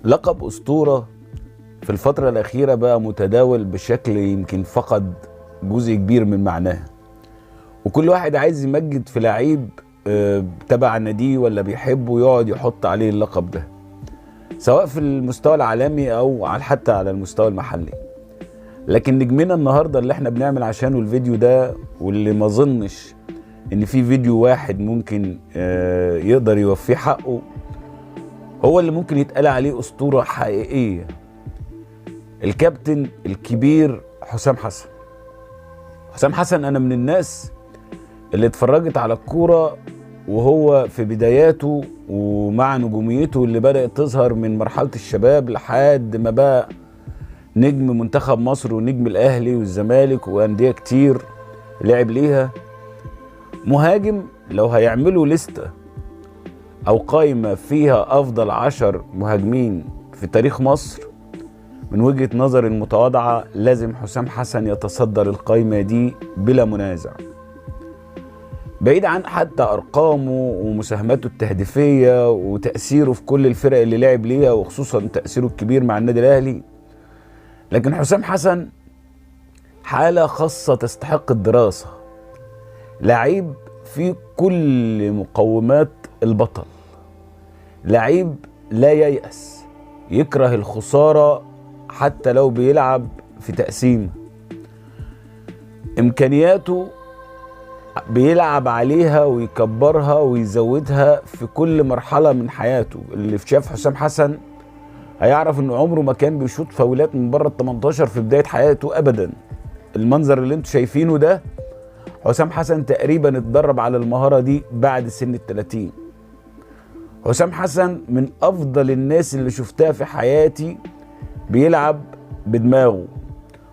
لقب أسطورة في الفترة الأخيرة بقى متداول بشكل يمكن فقد جزء كبير من معناه، وكل واحد عايز يمجد في لعيب تبع ناديه ولا بيحبه يقعد يحط عليه اللقب ده، سواء في المستوى العالمي أو حتى على المستوى المحلي. لكن نجمنا النهاردة اللي احنا بنعمل عشانه الفيديو ده، واللي ما ظنش ان في فيديو واحد ممكن يقدر يوفيه حقه، هو اللي ممكن يتقال عليه أسطورة حقيقية، الكابتن الكبير حسام حسن. حسام حسن أنا من الناس اللي اتفرجت على الكورة وهو في بداياته ومع نجوميته اللي بدأت تظهر من مرحلة الشباب لحد ما بقى نجم منتخب مصر ونجم الأهلي والزمالك وأندية كتير لعب ليها. مهاجم لو هيعملوا لستة أو قائمة فيها أفضل 10 مهاجمين في تاريخ مصر، من وجهة نظر المتواضعة لازم حسام حسن يتصدر القائمة دي بلا منازع، بعيد عن حتى أرقامه ومساهماته التهديفية وتأثيره في كل الفرق اللي لعب ليها، وخصوصا تأثيره الكبير مع النادي الأهلي. لكن حسام حسن حالة خاصة تستحق الدراسة، لعيب في كل مقومات البطل، لعيب لا ييأس، يكره الخسارة حتى لو بيلعب في تقسيم، إمكانياته بيلعب عليها ويكبرها ويزودها في كل مرحلة من حياته. اللي شاف حسام حسن هيعرف انه عمره ما كان بيشوط فاولات من بره ال 18 في بداية حياته ابدا. المنظر اللي انتوا شايفينه ده حسام حسن تقريبا اتدرب على المهارة دي بعد سن ال30. حسام حسن من افضل الناس اللي شفتها في حياتي بيلعب بدماغه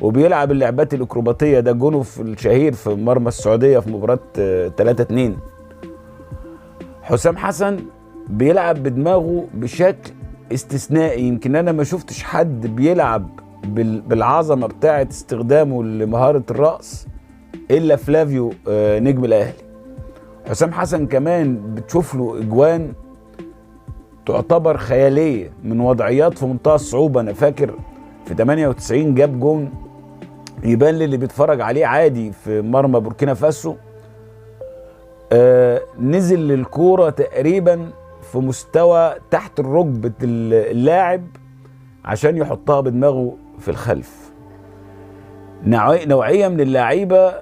وبيلعب اللعبات الاكروباتيه. ده جونه في الشهير في مرمى السعوديه في مباراه 3-2. حسام حسن بيلعب بدماغه بشكل استثنائي، يمكن انا ما شفتش حد بيلعب بالعظمه بتاعه استخدامه لمهاره الرأس الا فلافيو نجم الاهلي. حسام حسن كمان بتشوف له اجوان تعتبر خياليه من وضعيات في منتهى الصعوبه. انا فاكر في 98 جاب جون يبان للي بيتفرج عليه عادي في مرمى بوركينا فاسو، نزل للكوره تقريبا في مستوى تحت الركبه اللاعب عشان يحطها بدماغه في الخلف. نوعيه من اللعيبه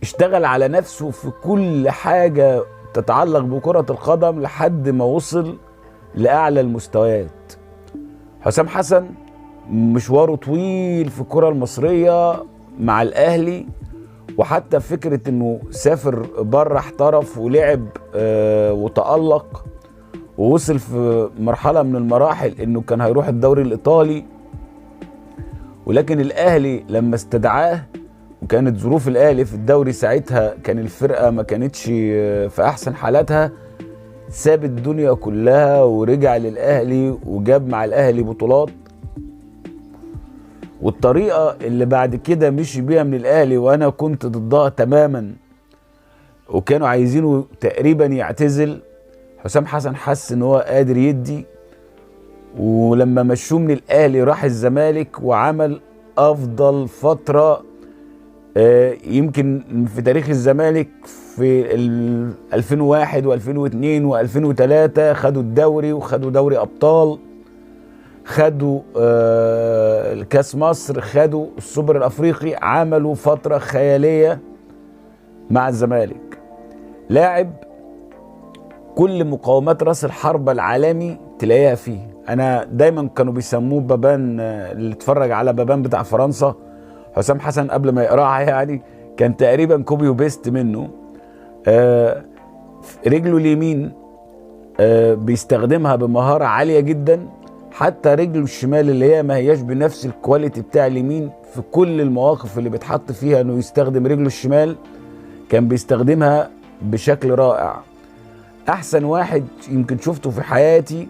اشتغل على نفسه في كل حاجه تتعلق بكره القدم لحد ما وصل لاعلى المستويات. حسام حسن مشواره طويل في الكرة المصرية مع الأهلي، وحتى فكرة انه سافر بره احترف ولعب وتألق ووصل في مرحلة من المراحل انه كان هيروح الدوري الإيطالي، ولكن الأهلي لما استدعاه وكانت ظروف الأهلي في الدوري ساعتها كان الفرقة ما كانتش في أحسن حالاتها، ساب الدنيا كلها ورجع للأهلي وجاب مع الأهلي بطولات. والطريقة اللي بعد كده مشي بيها من الأهلي وأنا كنت ضدها تماما وكانوا عايزينه تقريبا يعتزل، حسام حسن حس ان هو قادر يدي، ولما مشوه من الأهلي راح الزمالك وعمل أفضل فترة يمكن في تاريخ الزمالك في 2001 و2002 و2003. خدوا الدوري وخدوا دوري أبطال، خدوا الكاس مصر، خدوا السوبر الأفريقي، عملوا فترة خيالية مع الزمالك. لاعب كل مقومات راس الحربة العالمي تلاقيها فيه. أنا دايما كانوا بيسموه بابان، اللي اتفرج على بابان بتاع فرنسا حسام حسن قبل ما يقرعها يعني كان تقريبا كوبي وبيست منه. رجله اليمين بيستخدمها بمهارة عالية جدا، حتى رجله الشمال اللي هي ما هياش بنفس الكواليتي بتاع اليمين، في كل المواقف اللي بيتحط فيها انه يستخدم رجله الشمال كان بيستخدمها بشكل رائع. احسن واحد يمكن شفته في حياتي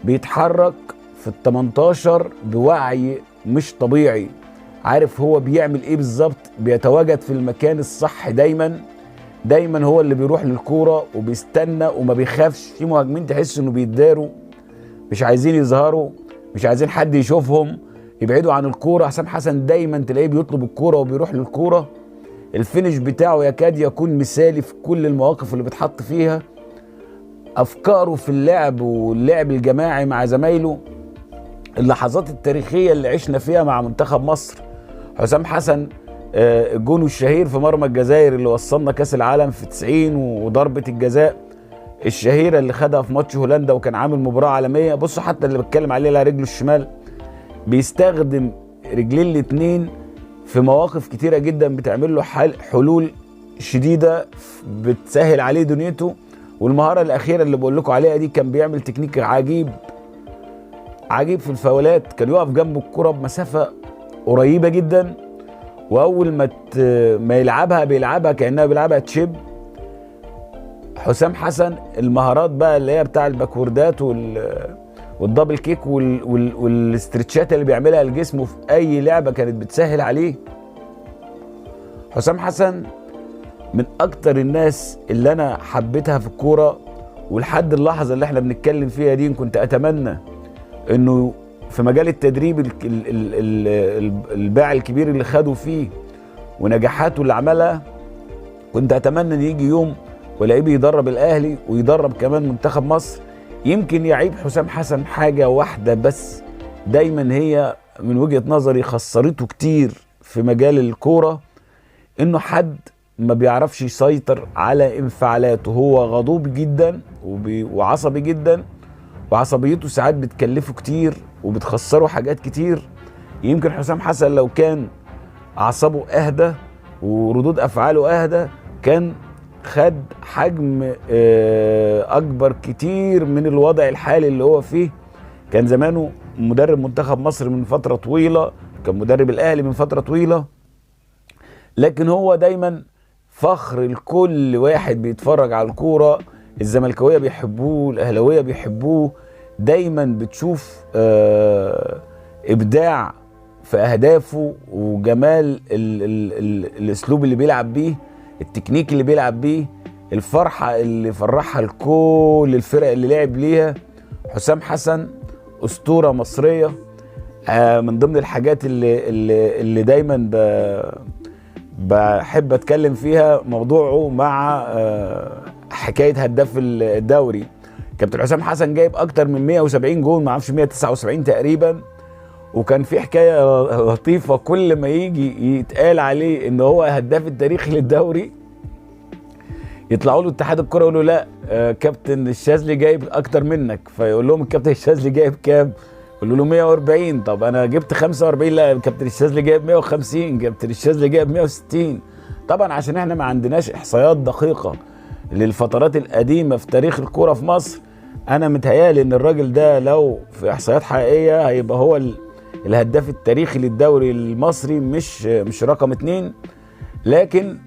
بيتحرك في ال18 بوعي مش طبيعي، عارف هو بيعمل ايه بالظبط، بيتواجد في المكان الصح دايما، دايما هو اللي بيروح للكوره وبيستنى وما بيخافش. في مهاجمين تحس انه بيتداروا، مش عايزين يظهروا، مش عايزين حد يشوفهم، يبعدوا عن الكوره. حسام حسن دايما تلاقيه بيطلب الكوره وبيروح للكوره. الفينش بتاعه يكاد يكون مثالي في كل المواقف اللي بيتحط فيها. افكاره في اللعب واللعب الجماعي مع زمايله، اللحظات التاريخيه اللي عشنا فيها مع منتخب مصر. حسام حسن جونه الشهير في مرمى الجزائر اللي وصلنا كاس العالم في 90، وضربه الجزاء الشهيره اللي خدها في ماتش هولندا وكان عامل مباراه عالميه. بصوا حتى اللي بتكلم عليه على رجله الشمال بيستخدم رجلين الاتنين في مواقف كتيره جدا، بتعمل له حلول شديده بتسهل عليه دنيته. والمهاره الاخيره اللي بقول لكم عليها دي، كان بيعمل تكنيك عجيب في الفاولات. كان يقف جنب الكره بمسافه قريبه جدا، واول ما يلعبها بيلعبها كانها بيلعبها تشيب. حسام حسن المهارات بقى اللي هي بتاع الباكوردات والدبل كيك والاسترتشات اللي بيعملها لجسمه في اي لعبه كانت بتسهل عليه. حسام حسن من اكتر الناس اللي انا حبيتها في الكوره، ولحد اللحظه اللي احنا بنتكلم فيها دي كنت اتمنى انه في مجال التدريب الباع الكبير اللي خده فيه ونجاحاته اللي عملها، كنت اتمنى ان يجي يوم والاقيه بيدرب الاهلي ويدرب كمان منتخب مصر. يمكن يعيب حسام حسن حاجه واحده بس دايما هي من وجهه نظري خسرته كتير في مجال الكوره، انه حد ما بيعرفش يسيطر على انفعالاته. هو غضوب جدا وعصبي جدا، وعصبيته ساعات بتكلفه كتير وبتخسره حاجات كتير. يمكن حسام حسن لو كان اعصابه اهدى وردود افعاله اهدى كان خد حجم اكبر كتير من الوضع الحالي اللي هو فيه. كان زمانه مدرب منتخب مصر من فترة طويلة، كان مدرب الاهلي من فترة طويلة. لكن هو دايما فخر الكل واحد بيتفرج على الكورة. الزملكاويه بيحبوه، الاهلاويه بيحبوه. دايما بتشوف ابداع في اهدافه وجمال الاسلوب اللي بيلعب بيه، التكنيك اللي بيلعب بيه، الفرحه اللي فرحها لكل الفرق اللي لعب ليها. حسام حسن اسطوره مصريه. من ضمن الحاجات اللي دايما بحب اتكلم فيها موضوعه مع حكايه هداف الدوري. كابتن حسام حسن جايب اكتر من 170 جول، ما اعرفش 179 تقريبا. وكان في حكايه لطيفه، كل ما يجي يتقال عليه ان هو هداف التاريخي للدوري يطلعوا له اتحاد الكره يقولوا لا كابتن الشاذلي جايب اكتر منك. فيقول لهم الكابتن الشاذلي جايب كام؟ يقولوا له 140. طب انا جبت 45. لا كابتن الشاذلي جايب 150، كابتن الشاذلي جايب 160. طبعا عشان احنا ما عندناش احصائيات دقيقه للفترات القديمه في تاريخ الكوره في مصر، انا متهيالي ان الراجل ده لو في احصائيات حقيقيه هيبقى هو الهداف التاريخي للدوري المصري، مش رقم 2. لكن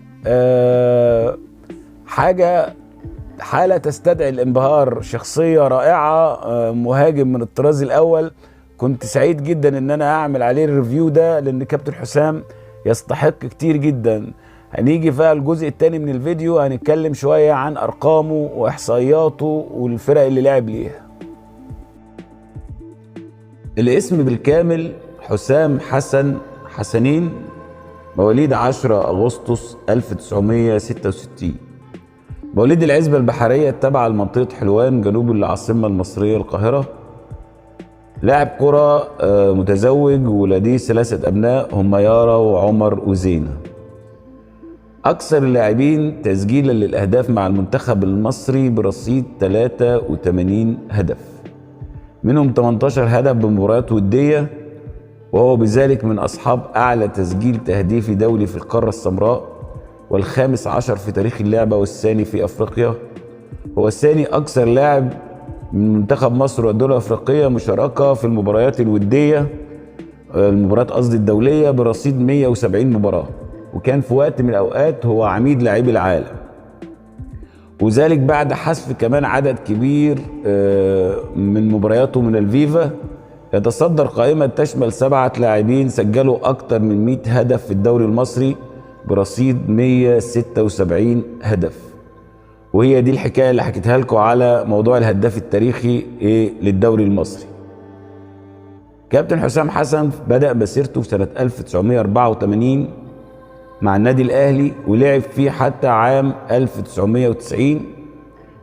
حالة تستدعي الانبهار. شخصية رائعة، مهاجم من الطراز الأول. كنت سعيد جدا ان انا اعمل عليه الريفيو ده، لان كابتن حسام يستحق كتير جدا. هنيجي في الجزء الثاني من الفيديو هنتكلم شوية عن ارقامه واحصائياته والفرق اللي لعب ليها. الاسم بالكامل حسام حسن حسنين، مواليد 10 أغسطس 1966، مواليد العزبة البحرية التابعة لمنطقة حلوان جنوب العاصمة المصرية القاهرة. لاعب كرة متزوج ولديه 3 أبناء هم يارا وعمر وزينة. أكثر اللاعبين تسجيلا للأهداف مع المنتخب المصري برصيد 83 هدف، منهم 18 هدف بمباريات ودية، وهو بذلك من أصحاب أعلى تسجيل تهديفي دولي في القارة السمراء، والخامس عشر في تاريخ اللعبة والثاني في أفريقيا. هو الثاني أكثر لاعب من منتخب مصر والدول الأفريقية مشاركة في المباريات الودية، المباريات قصدي الدولية، برصيد 170 مباراة، وكان في وقت من الأوقات هو عميد لاعبي العالم، وذلك بعد حذف كمان عدد كبير من مبارياته من الفيفا. يتصدر قائمة تشمل 7 لاعبين سجلوا أكثر من 100 هدف في الدوري المصري، برصيد 176 هدف. وهي دي الحكاية اللي حكيتها لكم على موضوع الهداف التاريخي للدوري المصري. كابتن حسام حسن بدأ مسيرته في سنة 1984 مع النادي الأهلي، ولعب فيه حتى عام 1990.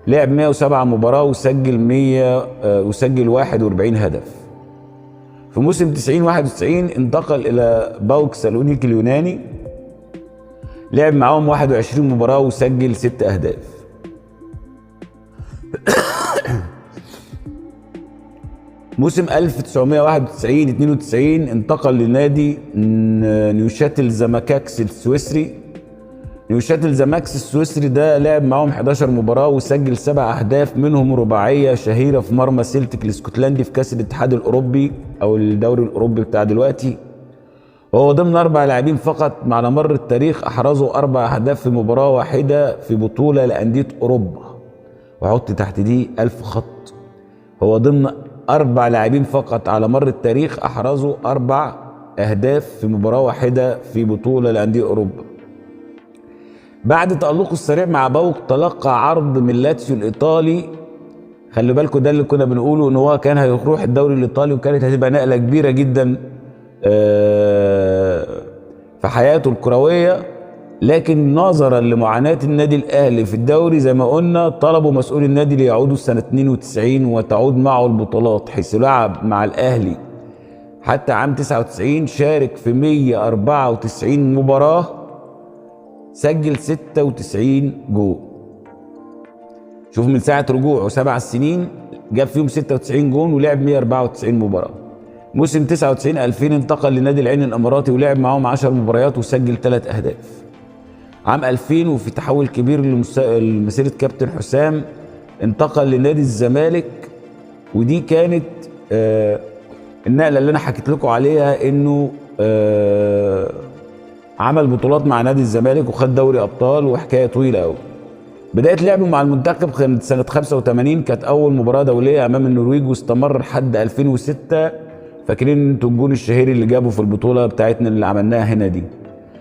لعب 107 مباراة وسجل 41 هدف. في موسم 90-91 انتقل إلى باوك سالونيك اليوناني، لعب معاهم 21 مباراة وسجل 6 أهداف. موسم 1991-92 انتقل لنادي نيوشاتل زاماكاكس السويسري. نيوشاتل زاماكس السويسري ده لعب معاهم 11 مباراة وسجل 7 أهداف، منهم رباعية شهيرة في مرمى سيلتيك الاسكتلندي في كأس الاتحاد الأوروبي أو الدوري الأوروبي بتاع دلوقتي. وهو ضمن 4 لاعبين فقط على مر التاريخ أحرزوا 4 أهداف في مباراة واحدة في بطولة لأندية أوروبا. وحط تحت دي 1000 خط. هو ضمن 4 لاعبين فقط على مر التاريخ أحرزوا 4 أهداف في مباراة واحدة في بطولة لأندية أوروبا. بعد تألقه السريع مع باوك تلقى عرض من لاتسيو الإيطالي. خلي بالكم ده اللي كنا بنقوله ان هو كان هيروح الدوري الإيطالي، وكانت هتبقى نقلة كبيرة جدا في حياته الكروية. لكن نظرا لمعاناة النادي الأهلي في الدوري زي ما قلنا، طلبوا مسؤول النادي ليعودوا سنة 92 وتعود معه البطولات، حيث لعب مع الأهلي حتى عام 99. شارك في 194 مباراة، سجل 96 جول. شوف من ساعة رجوعه 7 سنين جاب فيهم 96 جول ولعب 194 مباراة. موسم 99-2000 انتقل لنادي العين الإماراتي ولعب معاهم 10 مباريات وسجل 3 أهداف. عام 2000 وفي تحول كبير لمسيرة كابتن حسام انتقل لنادي الزمالك، ودي كانت النقلة اللي أنا حكيت لكم عليها، إنه عمل بطولات مع نادي الزمالك وخد دوري أبطال، وحكاية طويلة أوي. بداية لعبه مع المنتخب كانت سنة 85، كانت أول مباراة دولية أمام النرويج، واستمر لحد 2006. فاكرين انتوا الجون الشهير اللي جابه في البطولة بتاعتنا اللي عملناها هنا دي.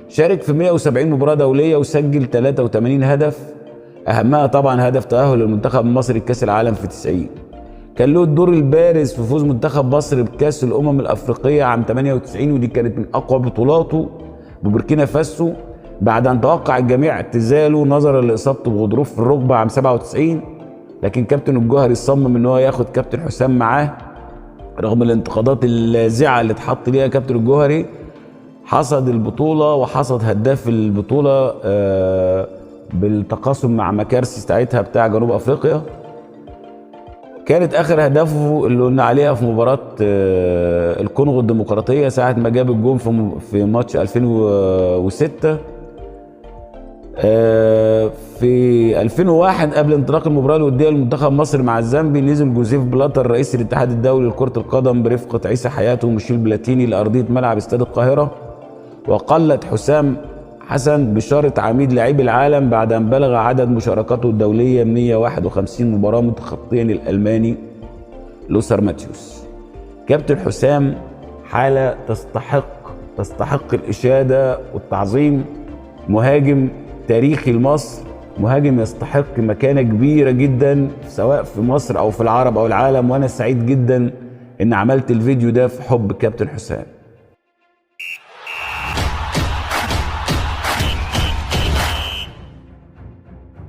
شارك في 170 مباراة دولية وسجل 83 هدف، أهمها طبعا هدف تأهل المنتخب المصري لكأس العالم في 90. كان له الدور البارز في فوز منتخب مصر بكأس الأمم الأفريقية عام 98، ودي كانت من أقوى بطولاته ببوركينا فاسو، بعد أن توقع الجميع اعتزاله نظرا لإصابته بغضروف في الركبة عام 97. لكن كابتن الجوهري صمم إن هو ياخد كابتن حسام معاه رغم الانتقادات اللاذعة اللي اتحط ليها كابتن الجوهري. حصد البطولة وحصد هداف البطولة بالتقاسم مع مكارسي ساعتها بتاع جنوب أفريقيا. كانت آخر هدفه اللي قلنا عليها في مباراة الكونغو الديمقراطية ساعة ما جاب الجون في ماتش 2006. في 2001 قبل انطلاق المباراة الودية لمنتخب مصر مع الزامبي، نزل جوزيف بلاتر رئيس الاتحاد الدولي لكرة القدم برفقة عيسى حياته وميشيل بلاتيني لأرضية ملعب استاد القاهرة، وقلد حسام حسن بشارة عميد لاعبي العالم بعد أن بلغ عدد مشاركاته الدولية 151 مباراة، متخطيا الألماني لوثر ماتيوس. كابتن حسام حالة تستحق الإشادة والتعظيم. مهاجم تاريخي لمصر، مهاجم يستحق مكانة كبيرة جدا سواء في مصر أو في العرب أو العالم، وأنا سعيد جدا إن عملت الفيديو ده في حب كابتن حسام.